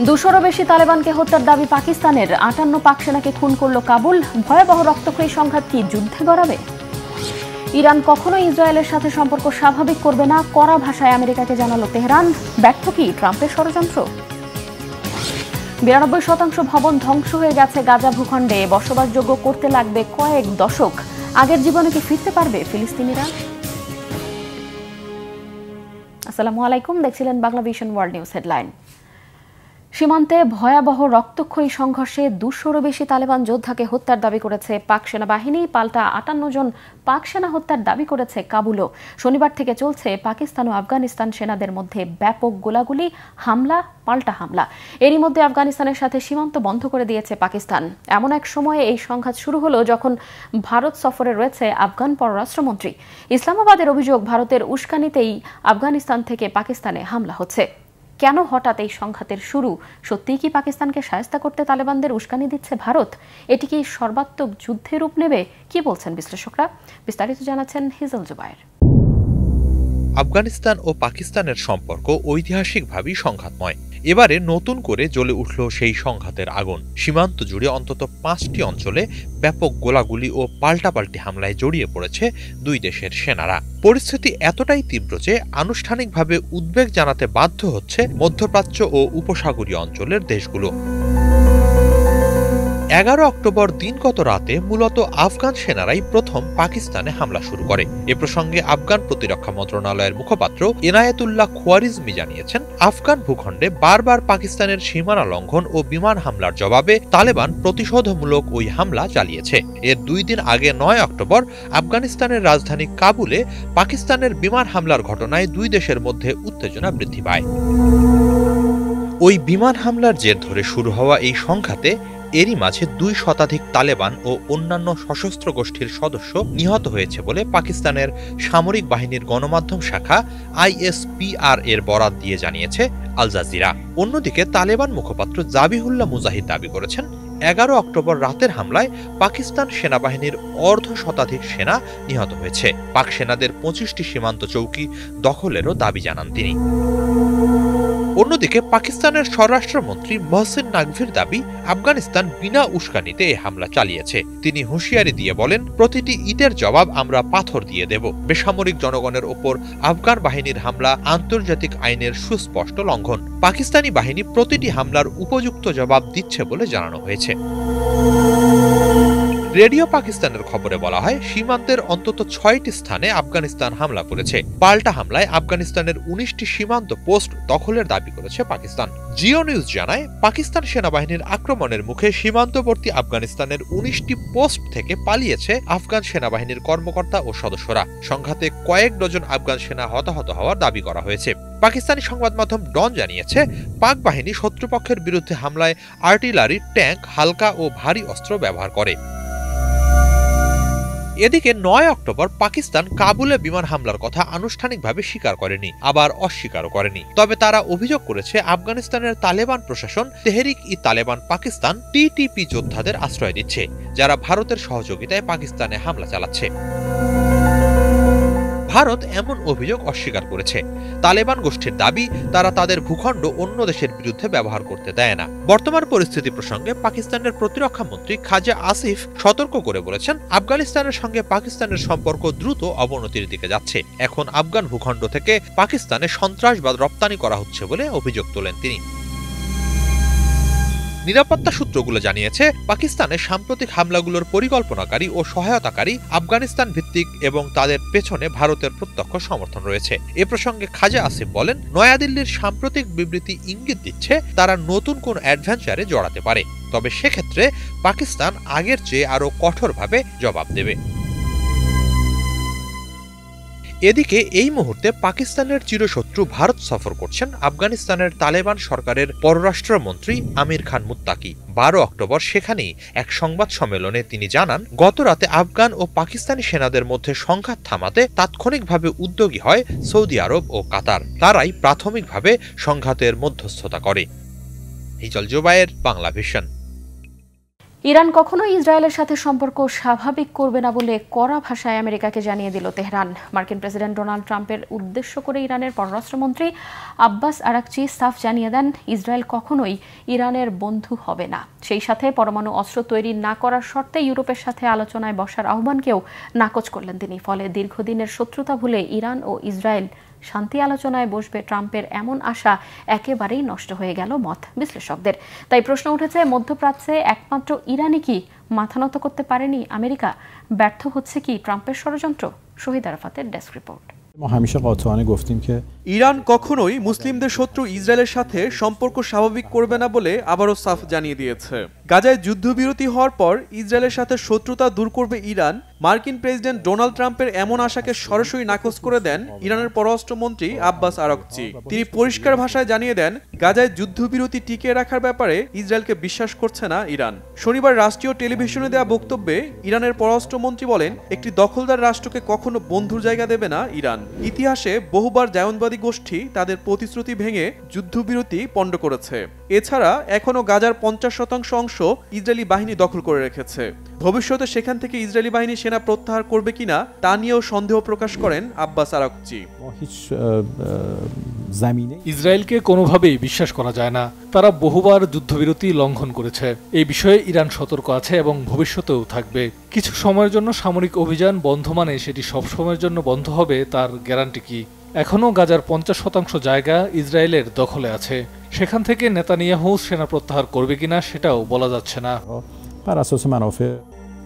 200-রও বেশি তালেবানকে হত্যার দাবি পাকিস্তানের। 58 পাক সেনাকে খুন করল কাবুল। ভয়াবহ রক্তক্ষয়ী সংঘাত কি যুদ্ধে গড়াবে? ইরান কখনো ইসরায়েলের সাথে সম্পর্ক স্বাভাবিক করবে না, কড়া ভাষায় আমেরিকাকে জানালো তেহরান। ব্যর্থ কি ট্রাম্পের ষড়যন্ত্র? 92% ভবন ধ্বংস হয়ে গেছে গাজা ভূখণ্ডে। বসবাসযোগ্য করতে লাগবে কয়েক দশক। আগের জীবনে কি ফিরতে পারবে ফিলিস্তিনিরা? আসসালামু আলাইকুম, দেখছিলেন Bangla vision world news headline. সীমান্তে ভয়াবহ রক্তক্ষয়ী সংঘর্ষে 200-রও বেশি তালেবান যোদ্ধাকে হত্যার দাবি করেছে পাক সেনাবাহিনী। পাল্টা 58 জন পাক সেনা হত্যার দাবি করেছে কাবুলও। শনিবার থেকে চলছে পাকিস্তান ও আফগানিস্তান সেনাদের মধ্যে ব্যাপক গোলাগুলি, হামলা, পাল্টা হামলা। এরই মধ্যে আফগানিস্তানের সাথে সীমান্ত বন্ধ করে দিয়েছে পাকিস্তান। এমন এক সময়ে এই সংঘাত শুরু হলো যখন ভারত সফরে রয়েছে আফগান পররাষ্ট্রমন্ত্রী। ইসলামাবাদের অভিযোগ, ভারতের উস্কানিতেই আফগানিস্তান থেকে পাকিস্তানে হামলা হচ্ছে। কেন হঠাৎ এই সংঘাতের শুরু? সত্যিই কি পাকিস্তানকে শায়েস্তা করতে তালেবানদের উস্কানি দিচ্ছে ভারত? এটি কি সর্বাত্মক যুদ্ধের রূপ নেবে? কি বলছেন বিশ্লেষকরা? বিস্তারিত জানাচ্ছেন হিজল জুবায়ের। আফগানিস্তান ও পাকিস্তানের সম্পর্ক ঐতিহাসিকভাবেই সংঘাতময়। এবারে নতুন করে জ্বলে উঠল সেই সংঘাতের আগুন। সীমান্ত জুড়ে অন্তত 5টি অঞ্চলে ব্যাপক গোলাগুলি ও পাল্টাপাল্টি হামলায় জড়িয়ে পড়েছে দুই দেশের সেনারা। পরিস্থিতি এতটাই তীব্র যে আনুষ্ঠানিকভাবে উদ্বেগ জানাতে বাধ্য হচ্ছে মধ্যপ্রাচ্য ও উপসাগরীয় অঞ্চলের দেশগুলো। 11 অক্টোবর দিনগত রাতে মূলত আফগান সেনারাই প্রথম পাকিস্তানে হামলা শুরু করে। এ প্রসঙ্গে আফগান প্রতিরক্ষা মন্ত্রণালয়ের মুখপাত্র এনায়েতুল্লাহ খোয়ারিজমি জানিয়েছেন, আফগান ভূখণ্ডে বারবার পাকিস্তানের সীমানা লঙ্ঘন ও বিমান হামলার জবাবে তালেবান প্রতিশোধমূলক ওই হামলা চালিয়েছে। এর 2 দিন আগে 9 অক্টোবর আফগানিস্তানের রাজধানী কাবুলে পাকিস্তানের বিমান হামলার ঘটনায় দুই দেশের মধ্যে উত্তেজনা বৃদ্ধি পায়। ওই বিমান হামলার জের ধরে শুরু হওয়া এই সংঘাতে এরই মাঝে 2 শতাধিক তালেবান ও অন্যান্য সশস্ত্র গোষ্ঠীর সদস্য নিহত হয়েছে বলে পাকিস্তানের সামরিক বাহিনীর গণমাধ্যম শাখা ISPR এর বরাত দিয়ে জানিয়েছে আল জাজিরা। অন্যদিকে তালেবান মুখপাত্র জাবিহুল্লাহ মুজাহিদ দাবি করেছেন, 11 অক্টোবর রাতের হামলায় পাকিস্তান সেনাবাহিনীর অর্ধ শতাধিক সেনা নিহত হয়েছে। পাক সেনাদের 25টি সীমান্ত চৌকি দখলেরও দাবি জানান তিনি। অন্যদিকে পাকিস্তানের স্বরাষ্ট্রমন্ত্রী মহসিন নাকভির দাবি, আফগানিস্তান বিনা উস্কানিতে এই হামলা চালিয়েছে। তিনি হুঁশিয়ারি দিয়ে বলেন, প্রতিটি ইটের জবাব আমরা পাথর দিয়ে দেব। বেসামরিক জনগণের ওপর আফগান বাহিনীর হামলা আন্তর্জাতিক আইনের সুস্পষ্ট লঙ্ঘন। পাকিস্তানি বাহিনী প্রতিটি হামলার উপযুক্ত জবাব দিচ্ছে বলে জানানো হয়েছে। রেডিও পাকিস্তানের খবরে বলা হয়, সীমান্তের অন্তত 6টি স্থানে আফগানিস্তান হামলা করেছে। পাল্টা হামলায় আফগানিস্তানের 19টি সীমান্ত পোস্ট দখলের দাবি করেছে পাকিস্তান। জিও নিউজ জানায়, পাকিস্তান সেনাবাহিনীর আক্রমণের মুখে সীমান্তবর্তী আফগানিস্তানের 19টি পোস্ট থেকে পালিয়েছে আফগান সেনাবাহিনীর কর্মকর্তা ও সদস্যরা। সংঘাতে কয়েক ডজন আফগান সেনা হতাহত হওয়ার দাবি করা হয়েছে। পাকিস্তানি সংবাদ মাধ্যম ডন জানিয়েছে, পাক বাহিনী শত্রুপক্ষের বিরুদ্ধে হামলায় আর্টিলারি, ট্যাঙ্ক, হালকা ও ভারী অস্ত্র ব্যবহার করে। এদিকে 9 অক্টোবর পাকিস্তান কাবুলে বিমান হামলার কথা আনুষ্ঠানিকভাবে স্বীকার করেনি, আবার অস্বীকারও করেনি। তবে তারা অভিযোগ করেছে আফগানিস্তানের তালেবান প্রশাসন তেহরিক-ই-তালেবান পাকিস্তান TTP যোদ্ধাদের আশ্রয় দিচ্ছে, যারা ভারতের সহযোগিতায় পাকিস্তানে হামলা চালাচ্ছে। ভারত এমন অভিযোগ অস্বীকার করেছে। তালেবান গোষ্ঠীর দাবি, তারা তাদের ভূখণ্ড অন্য দেশের বিরুদ্ধে ব্যবহার করতে দেয় না। বর্তমান পরিস্থিতি প্রসঙ্গে পাকিস্তানের প্রতিরক্ষা মন্ত্রী খাজা আসিফ সতর্ক করে বলেছেন, আফগানিস্তানের সঙ্গে পাকিস্তানের সম্পর্ক দ্রুত অবনতির দিকে যাচ্ছে। এখন আফগান ভূখণ্ড থেকে পাকিস্তানে সন্ত্রাসবাদ রপ্তানি করা হচ্ছে বলে অভিযোগ তোলেন তিনি। নিরাপত্তা সূত্রগুলো জানিয়েছে, পাকিস্তানের সাম্প্রতিক হামলাগুলোর পরিকল্পনাকারী ও সহায়তাকারী আফগানিস্তান ভিত্তিক এবং তাদের পেছনে ভারতের প্রত্যক্ষ সমর্থন রয়েছে। এ প্রসঙ্গে খাজা আসিফ বলেন, নয়াদিল্লির সাম্প্রতিক বিবৃতি ইঙ্গিত দিচ্ছে তারা নতুন কোন অ্যাডভেঞ্চারে জড়াতে পারে। তবে সেক্ষেত্রে পাকিস্তান আগের চেয়ে আরও কঠোরভাবে জবাব দেবে। এদিকে এই মুহূর্তে পাকিস্তানের চিরশত্রু ভারত সফর করছেন আফগানিস্তানের তালেবান সরকারের পররাষ্ট্রমন্ত্রী আমির খান মুত্তাকি। 12 অক্টোবর সেখানেই এক সংবাদ সম্মেলনে তিনি জানান, গতরাতে আফগান ও পাকিস্তানি সেনাদের মধ্যে সংঘাত থামাতে তাৎক্ষণিকভাবে উদ্যোগী হয় সৌদি আরব ও কাতার। তারাই প্রাথমিকভাবে সংঘাতের মধ্যস্থতা করে। হিজল জুবায়ের, বাংলা ভিশন। ইরান কখনোই ইসরায়েলের সাথে সম্পর্ক স্বাভাবিক করবে না বলে কড়া ভাষায় আমেরিকাকে জানিয়ে দিল তেহরান। মার্কিন প্রেসিডেন্ট ডোনাল্ড ট্রাম্পের উদ্দেশ্য করে ইরানের পররাষ্ট্রমন্ত্রী আব্বাস আরাকচি সাফ জানিয়ে দেন, ইসরায়েল কখনোই ইরানের বন্ধু হবে না। সেই সাথে পরমাণু অস্ত্র তৈরি না করার শর্তে ইউরোপের সাথে আলোচনায় বসার আহ্বানকেও নাকচ করলেন তিনি। ফলে দীর্ঘদিনের শত্রুতা ভুলে ইরান ও ইসরায়েল শান্তি আলোচনায় বসবে ট্রাম্পের এমন আশা একেবারেই নষ্ট হয়ে গেল মত বিশ্লেষকদের। তাই প্রশ্ন উঠেছে, মধ্যপ্রাচ্যে একমাত্র ইরানই কি মাথা নত করতে পারেনি আমেরিকা? ব্যর্থ হচ্ছে কি ট্রাম্পের ষড়যন্ত্র? শহীদ আরাফাতের ডেস্ক রিপোর্ট। ইরান কখনোই মুসলিমদের শত্রু ইসরায়েলের সাথে সম্পর্ক স্বাভাবিক করবে না বলে আবারও সাফ জানিয়ে দিয়েছে। গাজায় যুদ্ধবিরতি হওয়ার পর ইসরায়েলের সাথে শত্রুতা দূর করবে ইরান। মার্কিন প্রেসিডেন্ট ডোনাল্ড ট্রাম্পের এমন আশাকে সরাসরি নাকচ করে দেন ইরানের পররাষ্ট্রমন্ত্রী আব্বাস আরাকচি। তিনি পরিষ্কার ভাষায় জানিয়ে দেন, গাজায় যুদ্ধবিরতি টিকিয়ে রাখার ব্যাপারে ইসরায়েলকে বিশ্বাস করছে না ইরান। শনিবার রাষ্ট্রীয় টেলিভিশনে দেওয়া বক্তব্যে ইরানের পররাষ্ট্রমন্ত্রী বলেন, একটি দখলদার রাষ্ট্রকে কখনো বন্ধুর জায়গা দেবে না ইরান। ইতিহাসে বহুবার জায়নবাদী গোষ্ঠী তাদের প্রতিশ্রুতি ভেঙে যুদ্ধবিরতি পণ্ড করেছে। এছাড়া এখনো গাজার 50% অংশ ইসরায়েলি বাহিনী দখল করে রেখেছে। ভবিষ্যতে সেখান থেকে ইসরায়েলি বাহিনী সেনা প্রত্যাহার করবে কিনা তা নিয়েও সন্দেহ প্রকাশ করেন আব্বাস আরাকচি। ইসরায়েলকে কোনোভাবেই বিশ্বাস করা যায় না। তারা বহুবার যুদ্ধবিরতি লঙ্ঘন করেছে। এই বিষয়ে ইরান সতর্ক আছে এবং ভবিষ্যতেও থাকবে। কিছু সময়ের জন্য সামরিক অভিযান বন্ধ মানে সেটি সব সময়ের জন্য বন্ধ হবে তার গ্যারান্টি কি? এখনও গাজার 50% জায়গা ইসরায়েলের দখলে আছে। সেখান থেকে নেতানিয়াহু সেনা প্রত্যাহার করবে কিনা সেটাও বলা যাচ্ছে না।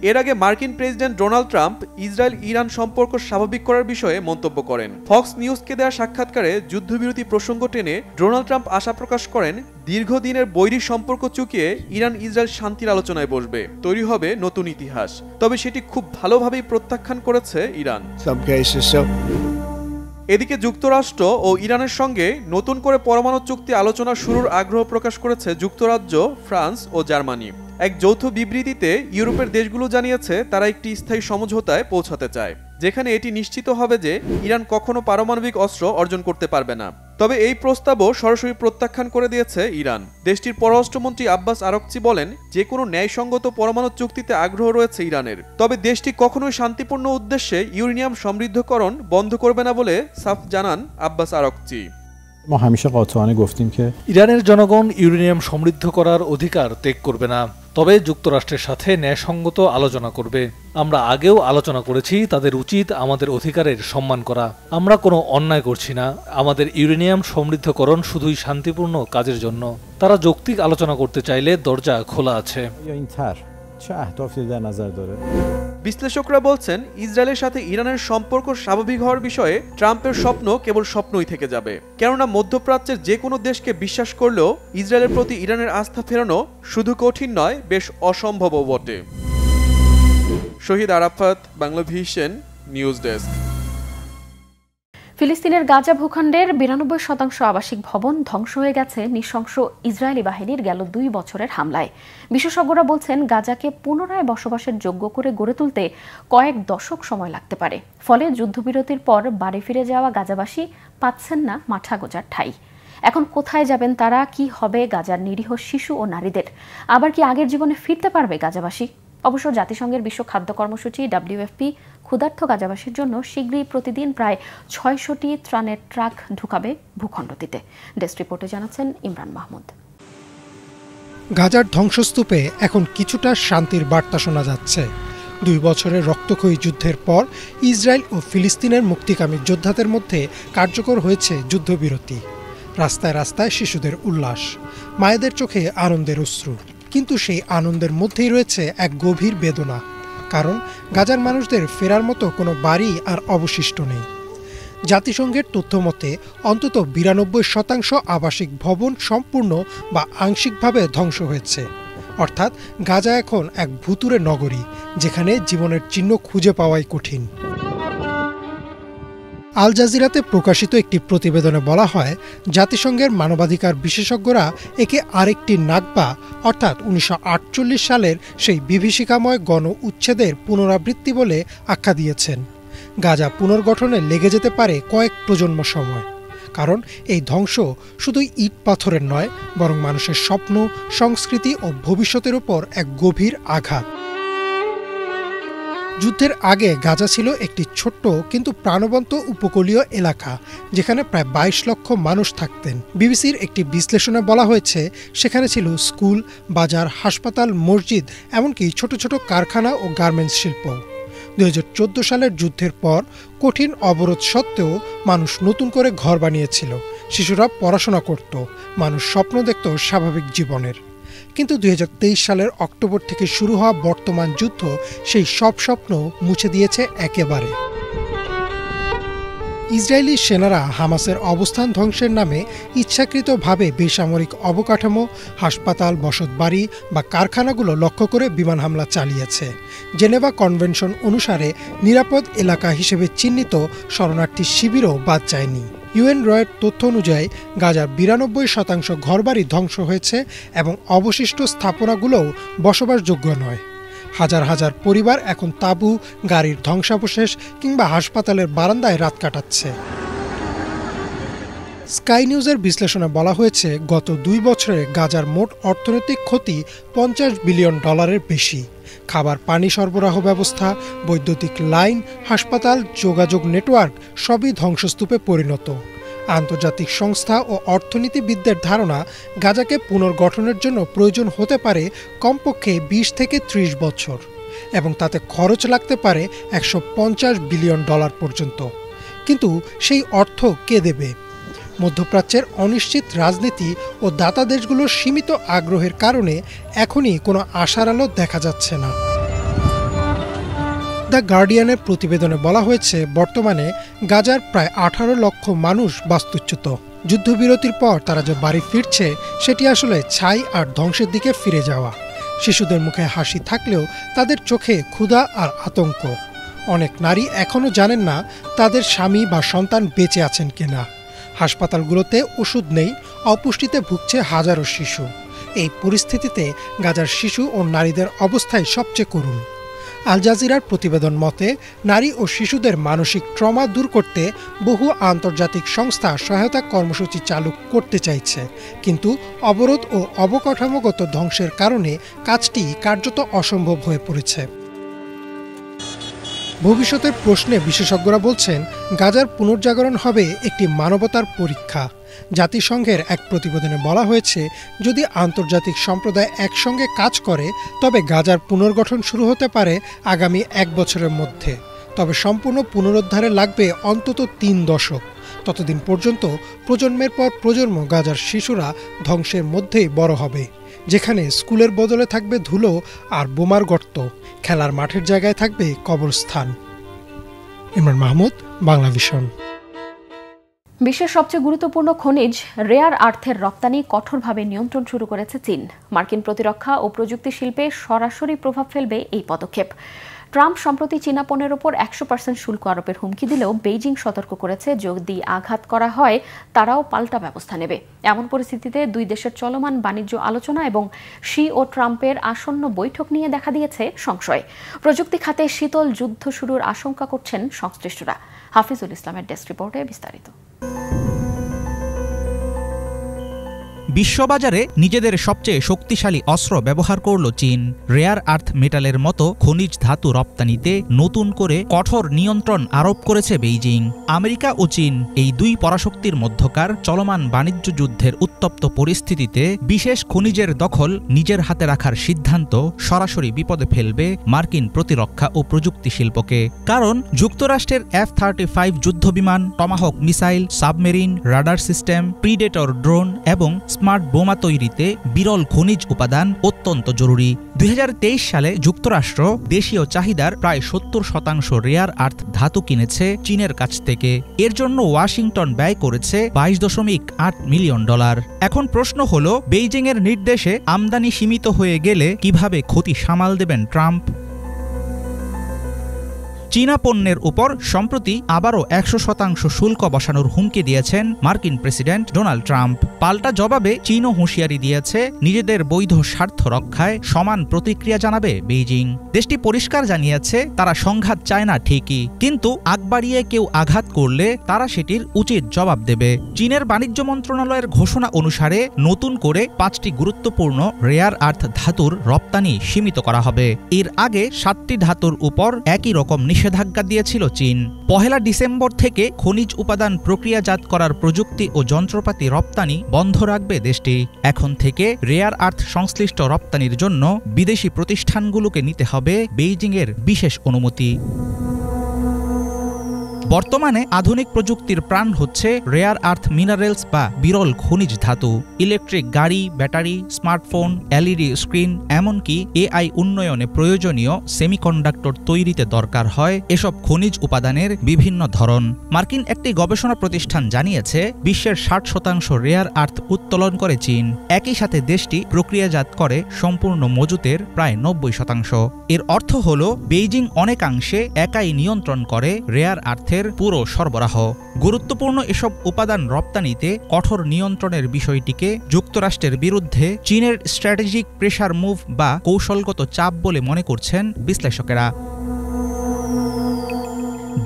এর আগে মার্কিন president Donald Trump Israel Iran সম্পর্ক স্বাভাবিক করার বিষয়ে মন্তব্য করেন। ফক্স নিউজকে দেওয়া সাক্ষাৎকারে যুদ্ধবিরতি প্রসঙ্গ টেনে ডোনাল্ড ট্রাম্প আশা প্রকাশ করেন, দীর্ঘদিনের বৈরী সম্পর্ক চুকিয়ে ইরান ইসরায়েল শান্তির আলোচনায় বসবে, তৈরি হবে নতুন ইতিহাস। তবে সেটি খুব ভালোভাবেই প্রত্যাখ্যান করেছে ইরান। এদিকে যুক্তরাষ্ট্র ও ইরানের সঙ্গে নতুন করে পরমাণু চুক্তি আলোচনা শুরুর আগ্রহ প্রকাশ করেছে যুক্তরাজ্য, ফ্রান্স ও জার্মানি। এক যৌথ বিবৃতিতে ইউরোপের দেশগুলো জানিয়েছে তারা একটি স্থায়ী সমঝোতায় পৌঁছাতে চায়, যেখানে এটি নিশ্চিত হবে যে ইরান কখনো পারমাণবিক অস্ত্র অর্জন করতে পারবে না। তবে এই প্রস্তাবও সরাসরি প্রত্যাখ্যান করে দিয়েছে ইরান। দেশটির পররাষ্ট্রমন্ত্রী আব্বাস আরাকচি বলেন, যে কোনো ন্যায়সঙ্গত পরমাণু চুক্তিতে আগ্রহ রয়েছে ইরানের। তবে দেশটি কখনোই শান্তিপূর্ণ উদ্দেশ্যে ইউরেনিয়াম সমৃদ্ধকরণ বন্ধ করবে না বলে সাফ জানান আব্বাস আরাকচি। ইরানের জনগণ ইউরেনিয়াম সমৃদ্ধ করার অধিকার ত্যাগ করবে না, তবে যুক্তরাষ্ট্রের সাথে ন্যায়সঙ্গত আলোচনা করবে। আমরা আগেও আলোচনা করেছি, তাদের উচিত আমাদের অধিকারের সম্মান করা। আমরা কোনো অন্যায় করছি না। আমাদের ইউরেনিয়াম সমৃদ্ধকরণ শুধুই শান্তিপূর্ণ কাজের জন্য। তারা যৌক্তিক আলোচনা করতে চাইলে দরজা খোলা আছে। বিশ্লেষকরা বলছেন, ইসরায়েলের সাথে ইরানের সম্পর্ক স্বাভাবিক হওয়ার বিষয়ে ট্রাম্পের স্বপ্ন কেবল স্বপ্নই থেকে যাবে। কেননা মধ্যপ্রাচ্যের যে কোনো দেশকে বিশ্বাস করলেও ইসরায়েলের প্রতি ইরানের আস্থা ফেরানো শুধু কঠিন নয়, বেশ অসম্ভবও বটে। শহীদ আরাফাত, বাংলাভিশন নিউজ ডেস্ক। ফিলিস্তিনের গাজা ভূখণ্ডের 92% আবাসিক ভবন ধ্বংস হয়ে গেছে নৃশংস ইসরায়েলি বাহিনীর গেল 2 বছরের হামলায়। বিশেষজ্ঞরা বলছেন, গাজাকে পুনরায় বসবাসের যোগ্য করে গড়ে তুলতে কয়েক দশক সময় লাগতে পারে। ফলে যুদ্ধবিরতির পর বাড়ি ফিরে যাওয়া গাজাবাসী পাচ্ছেন না মাথা গোঁজার ঠাঁই। এখন কোথায় যাবেন তারা? কি হবে গাজার নিরীহ শিশু ও নারীদের? আবার কি আগের জীবনে ফিরতে পারবে গাজাবাসী? অবশ্য জাতিসংঘের বিশ্ব খাদ্য কর্মসূচি WFP ক্ষুধার্ত গাজাবাসীর জন্য শীঘ্রই প্রতিদিন প্রায় 600টি ত্রাণের ট্রাক ঢুকাবে ভূখণ্ডটিতে। ডেস্ক রিপোর্টে জানাচ্ছেন ইমরান মাহমুদ। গাজার ধ্বংসস্তূপে এখন কিছুটা শান্তির বার্তা শোনা যাচ্ছে। 2 বছরের রক্তক্ষয়ী যুদ্ধের পর ইসরায়েল ও ফিলিস্তিনের মুক্তিকামী যোদ্ধাদের মধ্যে কার্যকর হয়েছে যুদ্ধবিরতি। রাস্তায় রাস্তায় শিশুদের উল্লাস, মায়েদের চোখে আনন্দের অশ্রু। কিন্তু সেই আনন্দের মধ্যেই রয়েছে এক গভীর বেদনা, কারণ গাজার মানুষদের ফেরার মতো কোনো বাড়ি আর অবশিষ্ট নেই। জাতিসংঘের তথ্য মতে অন্তত 92% আবাসিক ভবন সম্পূর্ণ বা আংশিকভাবে ধ্বংস হয়েছে। অর্থাৎ গাজা এখন এক ভুতুড়ে নগরী, যেখানে জীবনের চিহ্ন খুঁজে পাওয়াই কঠিন। আল জাজিরাতে প্রকাশিত একটি প্রতিবেদনে বলা হয়, জাতিসংঘের মানবাধিকার বিশেষজ্ঞরা একে আরেকটি নাকবা অর্থাৎ 1948 সালের সেই বিভীষিকাময় গণ উচ্ছেদের পুনরাবৃত্তি বলে আখ্যা দিয়েছেন। গাজা পুনর্গঠনে লেগে যেতে পারে কয়েক প্রজন্ম সময়, কারণ এই ধ্বংস শুধু ইট পাথরের নয়, বরং মানুষের স্বপ্ন, সংস্কৃতি ও ভবিষ্যতের উপর এক গভীর আঘাত। যুদ্ধের আগে গাজা ছিল একটি ছোট্ট কিন্তু প্রাণবন্ত উপকূলীয় এলাকা, যেখানে প্রায় ২২ লক্ষ মানুষ থাকতেন। বিবিসির একটি বিশ্লেষণে বলা হয়েছে, সেখানে ছিল স্কুল, বাজার, হাসপাতাল, মসজিদ, এমনকি ছোট ছোট কারখানা ও গার্মেন্টস শিল্প। ২০১৪ সালের যুদ্ধের পর কঠিন অবরোধ সত্ত্বেও মানুষ নতুন করে ঘর বানিয়েছিল, শিশুরা পড়াশোনা করত, মানুষ স্বপ্ন দেখত স্বাভাবিক জীবনের। কিন্তু ২০২৩ সালের অক্টোবর থেকে শুরু হওয়া বর্তমান যুদ্ধ সেই সব স্বপ্ন মুছে দিয়েছে একেবারে। ইসরায়েলি সেনারা হামাসের অবস্থান ধ্বংসের নামে ইচ্ছাকৃতভাবে বেসামরিক অবকাঠামো, হাসপাতাল, বসতবাড়ি বা কারখানাগুলো লক্ষ্য করে বিমান হামলা চালিয়েছে। জেনেভা কনভেনশন অনুসারে নিরাপদ এলাকা হিসেবে চিহ্নিত শরণার্থী শিবিরও বাদ যায়নি। ইউএন রয়ের তথ্য অনুযায়ী গাজার ৯২% ঘরবাড়ি ধ্বংস হয়েছে এবং অবশিষ্ট স্থাপনাগুলোও বসবাসযোগ্য নয়। হাজার হাজার পরিবার এখন তাঁবু, গাড়ির ধ্বংসাবশেষ কিংবা হাসপাতালের বারান্দায় রাত কাটাচ্ছে। স্কাই নিউজের বিশ্লেষণে বলা হয়েছে, গত ২ বছরে গাজার মোট অর্থনৈতিক ক্ষতি $৫০ বিলিয়ন বেশি। খাবার, পানি সরবরাহ ব্যবস্থা, বৈদ্যুতিক লাইন, হাসপাতাল, যোগাযোগ নেটওয়ার্ক সবই ধ্বংসস্তূপে পরিণত। আন্তর্জাতিক সংস্থা ও অর্থনীতিবিদদের ধারণা, গাজাকে পুনর্গঠনের জন্য প্রয়োজন হতে পারে কমপক্ষে ২০ থেকে ৩০ বছর, এবং তাতে খরচ লাগতে পারে $১৫০ বিলিয়ন পর্যন্ত। কিন্তু সেই অর্থ কে দেবে? মধ্যপ্রাচ্যের অনিশ্চিত রাজনীতি ও দাতা দেশগুলোর সীমিত আগ্রহের কারণে এখনই কোনো আশার আলো দেখা যাচ্ছে না। দ্য গার্ডিয়ানের প্রতিবেদনে বলা হয়েছে, বর্তমানে গাজার প্রায় ১৮ লক্ষ মানুষ বাস্তুচ্যুত। যুদ্ধবিরতির পর তারা যে বাড়ি ফিরছে, সেটি আসলে ছাই আর ধ্বংসের দিকে ফিরে যাওয়া। শিশুদের মুখে হাসি থাকলেও তাদের চোখে ক্ষুধা আর আতঙ্ক। অনেক নারী এখনও জানেন না তাদের স্বামী বা সন্তান বেঁচে আছেন কিনা। হাসপাতালগুলোতে ওষুধ নেই, অপুষ্টিতে ভুগছে হাজারো শিশু। এই পরিস্থিতিতে গাজার শিশু ও নারীদের অবস্থাই সবচেয়ে করুণ। আল জাজিরার প্রতিবেদন মতে, নারী ও শিশুদের মানসিক ট্রমা দূর করতে বহু আন্তর্জাতিক সংস্থা সহায়তা কর্মসূচি চালু করতে চাইছে, কিন্তু অবরোধ ও অবকাঠামোগত ধ্বংসের কারণে কাজটি কার্যত অসম্ভব হয়ে পড়েছে। ভবিষ্যতের প্রশ্নে বিশেষজ্ঞরা বলছেন, গাজার পুনর্জাগরণ হবে একটি মানবতার পরীক্ষা। জাতিসংঘের এক প্রতিবেদনে বলা হয়েছে, যদি আন্তর্জাতিক সম্প্রদায় একসঙ্গে কাজ করে, তবে গাজার পুনর্গঠন শুরু হতে পারে আগামী ১ বছরের মধ্যে। তবে সম্পূর্ণ পুনরুদ্ধারে লাগবে অন্তত ৩ দশক। ততদিন পর্যন্ত প্রজন্মের পর প্রজন্ম গাজার শিশুরা ধ্বংসের মধ্যেই বড় হবে, যেখানে স্কুলের বদলে থাকবে ধুলো আর বোমার গর্ত, খেলার মাঠের জায়গায় থাকবে কবরস্থান। ইমরান মাহমুদ, বাংলা ভিশন। বিশ্বের সবচেয়ে গুরুত্বপূর্ণ খনিজ রেয়ার আর্থের রপ্তানি কঠোরভাবে নিয়ন্ত্রণ শুরু করেছে চীন। মার্কিন প্রতিরক্ষা ও প্রযুক্তি শিল্পে সরাসরি প্রভাব ফেলবে এই পদক্ষেপ। ট্রাম্প সম্প্রতি চীনা পণ্যের ওপর ১০০% শুল্ক আরোপের হুমকি দিলেও বেইজিং সতর্ক করেছে, যদি আঘাত করা হয় তারাও পাল্টা ব্যবস্থা নেবে। এমন পরিস্থিতিতে দুই দেশের চলমান বাণিজ্য আলোচনা এবং শি ও ট্রাম্পের আসন্ন বৈঠক নিয়ে দেখা দিয়েছে সংশয়। প্রযুক্তি খাতে শীতল যুদ্ধ শুরুর আশঙ্কা করছেন সংশ্লিষ্টরা। হাফিজুল ইসলামের ডেস্ক রিপোর্টে বিস্তারিত। বিশ্ববাজারে নিজেদের সবচেয়ে শক্তিশালী অস্ত্র ব্যবহার করল চীন। রেয়ার আর্থ মেটালের মতো খনিজ ধাতু রপ্তানিতে নতুন করে কঠোর নিয়ন্ত্রণ আরোপ করেছে বেইজিং। আমেরিকা ও চীন এই দুই পরাশক্তির মধ্যকার চলমান বাণিজ্য যুদ্ধের উত্তপ্ত পরিস্থিতিতে বিশেষ খনিজের দখল নিজের হাতে রাখার সিদ্ধান্ত সরাসরি বিপদে ফেলবে মার্কিন প্রতিরক্ষা ও প্রযুক্তি শিল্পকে। কারণ যুক্তরাষ্ট্রের F-35 যুদ্ধবিমান, Tomahawk missile, submarine, radar system, predator drone এবং স্মার্ট বোমা তৈরিতে বিরল খনিজ উপাদান অত্যন্ত জরুরি। ২০২৩ সালে যুক্তরাষ্ট্র দেশীয় চাহিদার প্রায় ৭০% রেয়ার আর্থ ধাতু কিনেছে চীনের কাছ থেকে। এর জন্য ওয়াশিংটন ব্যয় করেছে $২২.৮ মিলিয়ন। এখন প্রশ্ন হল, বেইজিংয়ের নির্দেশে আমদানি সীমিত হয়ে গেলে কিভাবে ক্ষতি সামাল দেবেন ট্রাম্প? চীনা পণ্যের উপর সম্প্রতি আবারও 100% শুল্ক বসানোর হুমকি দিয়েছেন মার্কিন প্রেসিডেন্ট ডোনাল্ড ট্রাম্প। পাল্টা জবাবে চীনও হুঁশিয়ারি দিয়েছে নিজেদের বৈধ স্বার্থ রক্ষায় সমান প্রতিক্রিয়া জানাবে বেইজিং। দেশটি পরিষ্কার জানিয়েছে তারা সংঘাত চায় না ঠিকই, কিন্তু আগ বাড়িয়ে কেউ আঘাত করলে তারা সেটির উচিত জবাব দেবে। চীনের বাণিজ্য মন্ত্রণালয়ের ঘোষণা অনুসারে নতুন করে 5টি গুরুত্বপূর্ণ রেয়ার আর্থ ধাতুর রপ্তানি সীমিত করা হবে। এর আগে 7টি ধাতুর উপর একই রকম নিষেধাজ্ঞা দিয়েছিল চীন। 1 ডিসেম্বর থেকে খনিজ উপাদান প্রক্রিয়াজাত করার প্রযুক্তি ও যন্ত্রপাতি রপ্তানি বন্ধ রাখবে দেশটি। এখন থেকে রেয়ার আর্থ সংশ্লিষ্ট রপ্তানির জন্য বিদেশি প্রতিষ্ঠানগুলোকে নিতে হবে বেইজিংয়ের বিশেষ অনুমতি। বর্তমানে আধুনিক প্রযুক্তির প্রাণ হচ্ছে রেয়ার আর্থ মিনারেলস বা বিরল খনিজ ধাতু। ইলেকট্রিক গাড়ি, ব্যাটারি, স্মার্টফোন, এলইডি স্ক্রিন, এমনকি এআই উন্নয়নে প্রয়োজনীয় সেমিকন্ডাক্টর তৈরিতে দরকার হয় এসব খনিজ উপাদানের বিভিন্ন ধরন। মার্কিন একটি গবেষণা প্রতিষ্ঠান জানিয়েছে বিশ্বের 60% রেয়ার আর্থ উত্তোলন করে চীন। একই সাথে দেশটি প্রক্রিয়াজাত করে সম্পূর্ণ মজুতের প্রায় 90%। এর অর্থ হল বেইজিং অনেকাংশে একাই নিয়ন্ত্রণ করে রেয়ার আর্থের পুরো সরবরাহ। গুরুত্বপূর্ণ এসব উপাদান রপ্তানিতে কঠোর নিয়ন্ত্রণের বিষয়টিকে যুক্তরাষ্ট্রের বিরুদ্ধে চীনের স্ট্র্যাটেজিক প্রেসার মুভ বা কৌশলগত চাপ বলে মনে করছেন বিশ্লেষকেরা।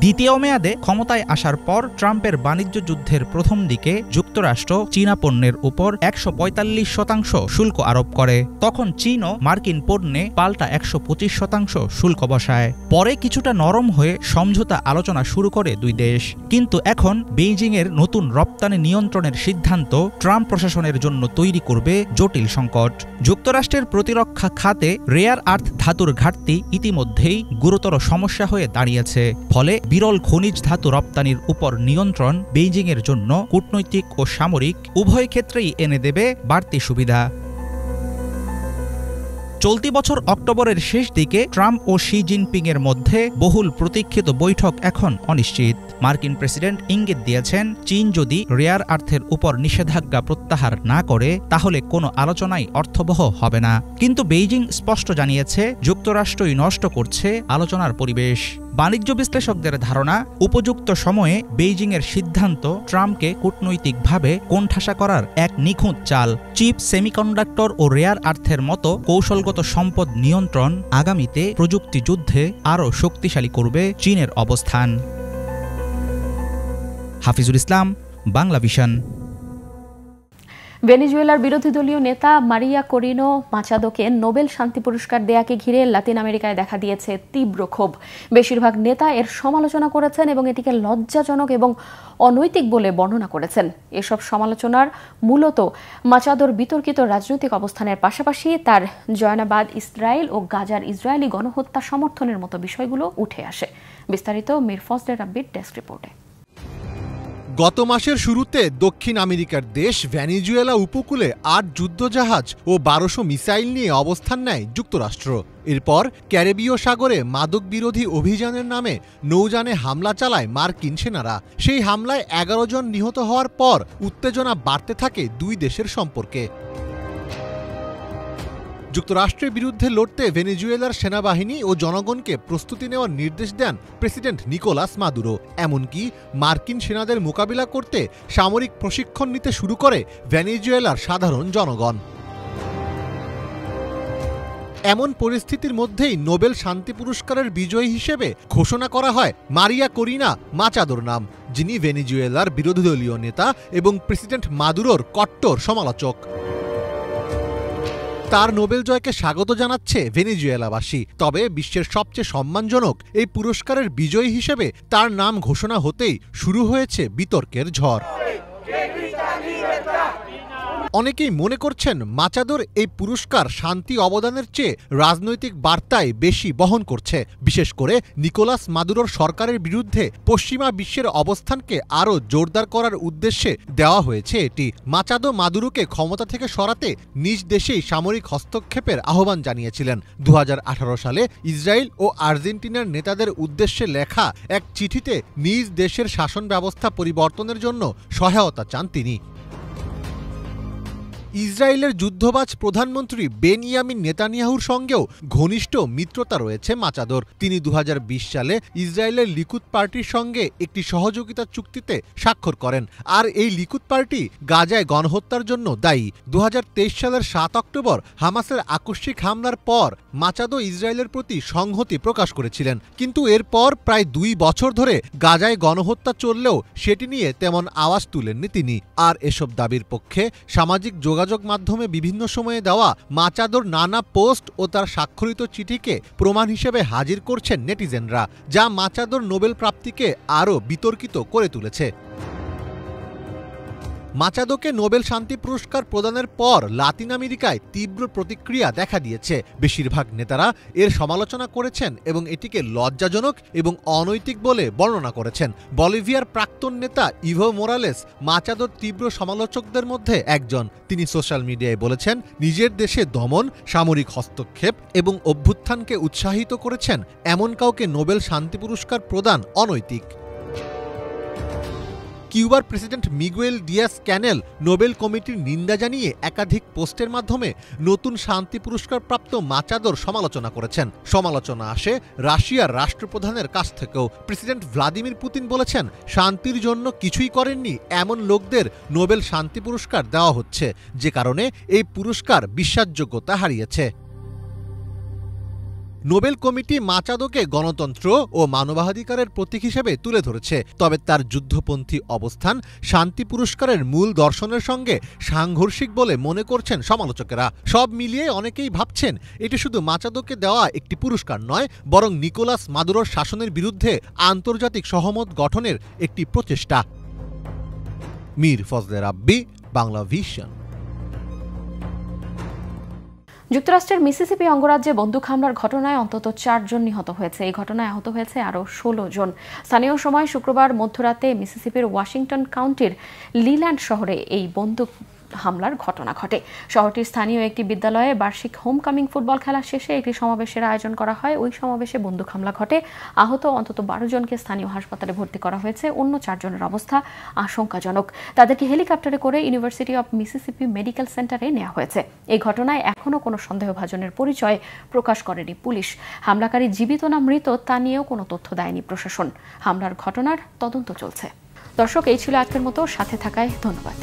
দ্বিতীয় মেয়াদে ক্ষমতায় আসার পর ট্রাম্পের বাণিজ্য যুদ্ধের প্রথম দিকে যুক্তরাষ্ট্র চীনা পণ্যের উপর 145% শুল্ক আরোপ করে। তখন চীনও মার্কিন পণ্যে পাল্টা 125% শুল্ক বসায়। পরে কিছুটা নরম হয়ে সমঝোতা আলোচনা শুরু করে দুই দেশ। কিন্তু এখন বেইজিংয়ের নতুন রপ্তানি নিয়ন্ত্রণের সিদ্ধান্ত ট্রাম্প প্রশাসনের জন্য তৈরি করবে জটিল সংকট। যুক্তরাষ্ট্রের প্রতিরক্ষা খাতে রেয়ার আর্থ ধাতুর ঘাটতি ইতিমধ্যেই গুরুতর সমস্যা হয়ে দাঁড়িয়েছে। ফলে বিরল খনিজ ধাতু রপ্তানির উপর নিয়ন্ত্রণ বেইজিংয়ের জন্য কূটনৈতিক ও সামরিক উভয় ক্ষেত্রেই এনে দেবে বাড়তি সুবিধা। চলতি বছর অক্টোবরের শেষ দিকে ট্রাম্প ও শি জিনপিংয়ের মধ্যে বহুল প্রতীক্ষিত বৈঠক এখন অনিশ্চিত। মার্কিন প্রেসিডেন্ট ইঙ্গিত দিয়েছেন চীন যদি রেয়ার আর্থের উপর নিষেধাজ্ঞা প্রত্যাহার না করে তাহলে কোনো আলোচনাই অর্থবহ হবে না। কিন্তু বেইজিং স্পষ্ট জানিয়েছে যুক্তরাষ্ট্রই নষ্ট করছে আলোচনার পরিবেশ। বাণিজ্য বিশ্লেষকদের ধারণা উপযুক্ত সময়ে বেইজিংয়ের সিদ্ধান্ত ট্রাম্পকে কূটনৈতিকভাবে কোণঠাসা করার এক নিখুঁত চাল। চিপ, সেমিকন্ডাক্টর ও রেয়ার আর্থের মতো কৌশলগত সম্পদ নিয়ন্ত্রণ আগামীতে প্রযুক্তি যুদ্ধে আরও শক্তিশালী করবে চীনের অবস্থান। হাফিজুল ইসলাম, বাংলা ভিশন। ভেনেজুয়েলার বিরোধী দলীয় নেতা মারিয়া করিনো মাচাদোকে নোবেল শান্তি পুরস্কার দেয়াকে ঘিরে লাতিন আমেরিকায় দেখা দিয়েছে তীব্র ক্ষোভ। বেশিরভাগ নেতা এর সমালোচনা করেছেন এবং এটিকে লজ্জাজনক এবং অনৈতিক বলে বর্ণনা করেছেন। এসব সমালোচনার মূলত মাচাদোর বিতর্কিত রাজনৈতিক অবস্থানের পাশাপাশি তার জয়নাবাদ ইসরায়েল ও গাজার ইসরায়েলি গণহত্যা সমর্থনের মতো বিষয়গুলো উঠে আসে। বিস্তারিত মীর ফজলে রাব্বির ডেস্ক রিপোর্টে। গত মাসের শুরুতে দক্ষিণ আমেরিকার দেশ ভেনেজুয়েলা উপকূলে 8 যুদ্ধজাহাজ ও 1200 মিসাইল নিয়ে অবস্থান নেয় যুক্তরাষ্ট্র। এরপর ক্যারিবীয় সাগরে মাদক বিরোধী অভিযানের নামে নৌযানে হামলা চালায় মার্কিন সেনারা। সেই হামলায় 11 জন নিহত হওয়ার পর উত্তেজনা বাড়তে থাকে দুই দেশের সম্পর্কে। যুক্তরাষ্ট্রের বিরুদ্ধে লড়তে ভেনেজুয়েলার সেনাবাহিনী ও জনগণকে প্রস্তুতি নেওয়ার নির্দেশ দেন প্রেসিডেন্ট নিকোলাস মাদুরো। এমনকি মার্কিন সেনাদের মোকাবিলা করতে সামরিক প্রশিক্ষণ নিতে শুরু করে ভেনেজুয়েলার সাধারণ জনগণ। এমন পরিস্থিতির মধ্যেই নোবেল শান্তি পুরস্কারের বিজয়ী হিসেবে ঘোষণা করা হয় মারিয়া করিনা মাচাদোর নাম, যিনি ভেনেজুয়েলার বিরোধী দলীয় নেতা এবং প্রেসিডেন্ট মাদুরোর কট্টর সমালোচক। তার নোবেল জয়কে স্বাগত জানাচ্ছে ভেনেজুয়েলাবাসী। তবে বিশ্বের সবচেয়ে সম্মানজনক এই পুরস্কারের বিজয়ী হিসেবে তার নাম ঘোষণা হতেই শুরু হয়েছে বিতর্কের ঝড়। অনেকেই মনে করছেন মাচাদোর এই পুরস্কার শান্তি অবদানের চেয়ে রাজনৈতিক বার্তায় বেশি বহন করছে। বিশেষ করে নিকোলাস মাদুরোর সরকারের বিরুদ্ধে পশ্চিমা বিশ্বের অবস্থানকে আরও জোরদার করার উদ্দেশ্যে দেওয়া হয়েছে এটি। মাচাদো মাদুরোকে ক্ষমতা থেকে সরাতে নিজ দেশেই সামরিক হস্তক্ষেপের আহ্বান জানিয়েছিলেন। 2018 সালে ইসরায়েল ও আর্জেন্টিনার নেতাদের উদ্দেশ্যে লেখা এক চিঠিতে নিজ দেশের শাসন ব্যবস্থা পরিবর্তনের জন্য সহায়তা চান তিনি। ইসরায়েলের যুদ্ধবাজ প্রধানমন্ত্রী বেনিয়ামিন নেতানিয়াহুর সঙ্গেও ঘনিষ্ঠ মিত্রতা রয়েছে মাচাদোর। তিনি 2020 সালে ইসরায়েলের লিকুদ পার্টির সঙ্গে একটি সহযোগিতা চুক্তিতে স্বাক্ষর করেন, আর এই লিকুদ পার্টি গাজায় গণহত্যার জন্য দায়ী। 2023 সালের 7 অক্টোবর হামাসের আকস্মিক হামলার পর মাচাদো ইসরায়েলের প্রতি সংহতি প্রকাশ করেছিলেন, কিন্তু এরপর প্রায় 2 বছর ধরে গাজায় গণহত্যা চললেও সেটি নিয়ে তেমন আওয়াজ তুলেননি তিনি। আর এসব দাবির পক্ষে সামাজিক যোগাযোগ মাধ্যমে বিভিন্ন সময়ে দেওয়া মাচাদোর নানা পোস্ট ও তার স্বাক্ষরিত চিঠিকে প্রমাণ হিসেবে হাজির করছেন নেটিজেনরা, যা মাচাদোর নোবেল প্রাপ্তিকে আরও বিতর্কিত করে তুলেছে। মাচাদোকে নোবেল শান্তি পুরস্কার প্রদানের পর লাতিন আমেরিকায় তীব্র প্রতিক্রিয়া দেখা দিয়েছে। বেশিরভাগ নেতারা এর সমালোচনা করেছেন এবং এটিকে লজ্জাজনক এবং অনৈতিক বলে বর্ণনা করেছেন। বলিভিয়ার প্রাক্তন নেতা ইভো মোরালেস মাচাদোর তীব্র সমালোচকদের মধ্যে একজন। তিনি সোশ্যাল মিডিয়ায় বলেছেন, নিজের দেশে দমন, সামরিক হস্তক্ষেপ এবং অভ্যুত্থানকে উৎসাহিত করেছেন এমন কাউকে নোবেল শান্তি পুরস্কার প্রদান অনৈতিক। কিউবার প্রেসিডেন্ট মিগুয়েল দিয়াস ক্যানেল নোবেল কমিটির নিন্দা জানিয়ে একাধিক পোস্টের মাধ্যমে নতুন শান্তি পুরস্কার প্রাপ্ত মাচাদোর সমালোচনা করেছেন। সমালোচনা আসে রাশিয়ার রাষ্ট্রপ্রধানের কাছ থেকেও। প্রেসিডেন্ট ভ্লাদিমির পুতিন বলেছেন, শান্তির জন্য কিছুই করেননি এমন লোকদের নোবেল শান্তি পুরস্কার দেওয়া হচ্ছে, যে কারণে এই পুরস্কার বিশ্বাসযোগ্যতা হারিয়েছে। নোবেল কমিটি মাচাদোকে গণতন্ত্র ও মানবাধিকারের প্রতীক হিসেবে তুলে ধরেছে, তবে তার যুদ্ধপন্থী অবস্থান শান্তি পুরস্কারের মূল দর্শনের সঙ্গে সাংঘর্ষিক বলে মনে করছেন সমালোচকেরা। সব মিলিয়ে অনেকেই ভাবছেন এটি শুধু মাচাদোকে দেওয়া একটি পুরস্কার নয়, বরং নিকোলাস মাদুরোর শাসনের বিরুদ্ধে আন্তর্জাতিক সহমত গঠনের একটি প্রচেষ্টা। মীর ফজলে রাব্বি, বাংলা ভিশন। যুক্তরাষ্ট্রের মিসিসিপি অঙ্গরাজ্যে বন্দুক হামলার ঘটনায় অন্তত 4 জন নিহত হয়েছে। এই ঘটনায় আহত হয়েছে আরও 16 জন। স্থানীয় সময় শুক্রবার মধ্যরাতে মিসিসিপির ওয়াশিংটন কাউন্টির লিল্যান্ড শহরে এই বন্দুক হামলার ঘটনা ঘটে। শহরটির স্থানীয় একটি বিদ্যালয়ে বার্ষিক হোমকামিং ফুটবল খেলা শেষে একটি সমাবেশের আয়োজন করা হয়। ওই সমাবেশে বন্দুক হামলা ঘটে। আহত অন্তত 12 জনকে স্থানীয় হাসপাতালে ভর্তি করা হয়েছে। অন্য 4 জনের অবস্থা আশঙ্কাজনক। তাদেরকে হেলিকপ্টারে করে ইউনিভার্সিটি অব মিসিসিপি মেডিকেল সেন্টারে নেওয়া হয়েছে। এই ঘটনায় এখনও কোনো সন্দেহভাজনের পরিচয় প্রকাশ করেনি পুলিশ। হামলাকারী জীবিত না মৃত তা নিয়েও কোনো তথ্য দেয়নি প্রশাসন। হামলার ঘটনার তদন্ত চলছে। দর্শক, এই ছিল আজকের মতো। সাথে থাকায় ধন্যবাদ।